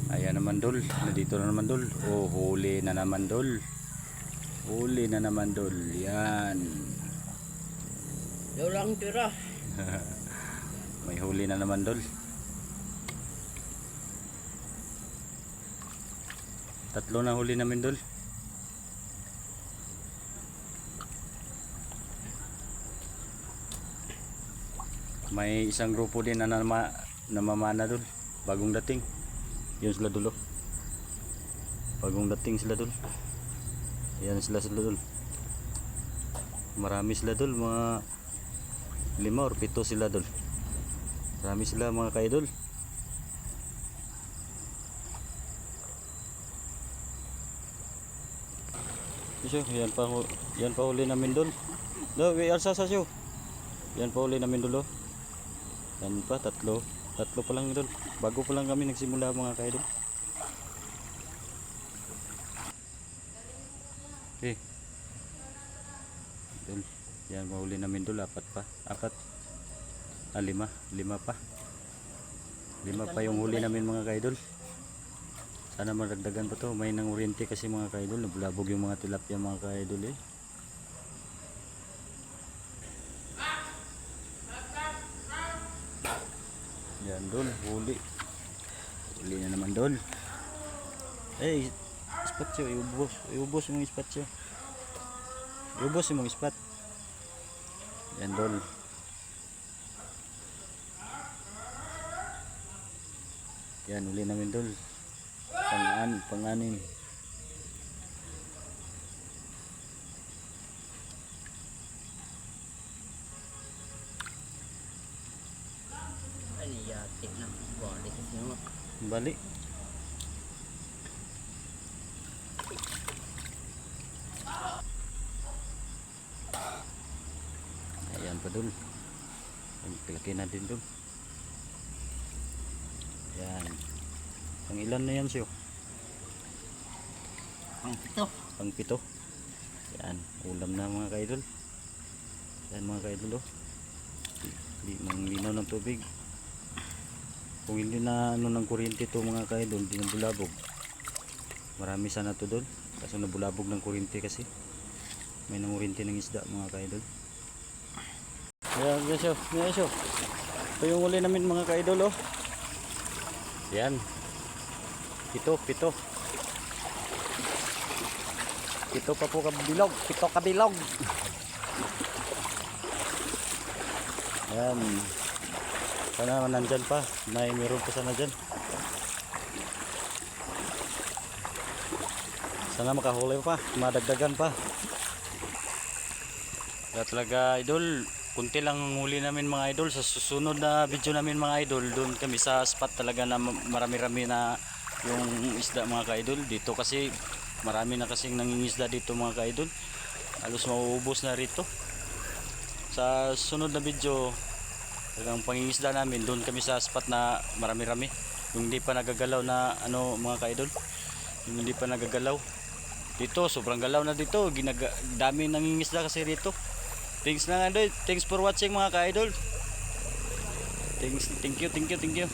Ayan naman dol, nandito na naman dol. Oh, huli na naman dol. Huli na naman dol. Yan. Daw lang tira. May huli na naman dol. Tatlo na huli namin dol. May isang grupo din na namamana dol. Bagong dating. Yun sila dulo. Bagong dating sila dol. Yan sila dol. Marami sila dol, mga 5 or 7 sila dol. Marami sila mga kaidol. So, yan pa huli namin dol. Do, we are sasasyo. Yan pa huli namin dol. Yan pa, tatlo pa lang dol. Bago pa lang kami nagsimula mga kaidol. Okay. Dol, yan mahuli namin dol, 4 pa. 5 pa. 5 pa yung huli namin mga kaidol. Sana maragdagan pa to. May nangoriente kasi mga kaidol. Nabulabog yung mga tilapia mga kaidol eh. Yan dol, huli. Huli na naman dol. Eh, spatyo, iubos yung spatyo. Iubos yung spot. Yan dol. Yan, huli namin dol. Panganin. Ay, yatik na. Balik kasi naman. Balik. Ayan pa dul. Laki na din dul. Yan. Ang ilan na yan siyo? Pang 7. Yan. Ulam na mga kaidol. Yan mga kaidol oh. Manglinaw ng tubig. Kung hindi na ano ng kuryente to mga kaidol, hindi na bulabog. Marami sana to dul. Kaso nabulabog ng kuryente kasi. May nanguryente ng isda mga kaidol. Yan siyo. Ito yung uli namin mga kaidol oh. Yan. 7 pa po kabilog. 7 kabilog. Yan. Sana nandyan pa. Meron pa sana dyan. Sana makahuli pa. Madagdagan pa. Kaya talaga idol, kunti lang huli namin mga idol. Sa susunod na video namin mga idol, doon kami sa spot talaga na marami-rami na yung isda mga ka-idol. Dito kasi marami na kasing nangingisda dito mga ka-idol. Halos mauubos na rito. Sa sunod na video, talagang pangingisda namin, doon kami sa spot na marami-rami. Yung hindi pa nagagalaw na ano mga ka-idol. Yung hindi pa nagagalaw. Dito, sobrang galaw na dito. Dami nangingisda kasi dito. Thanks for watching mga ka-idol. Thank you.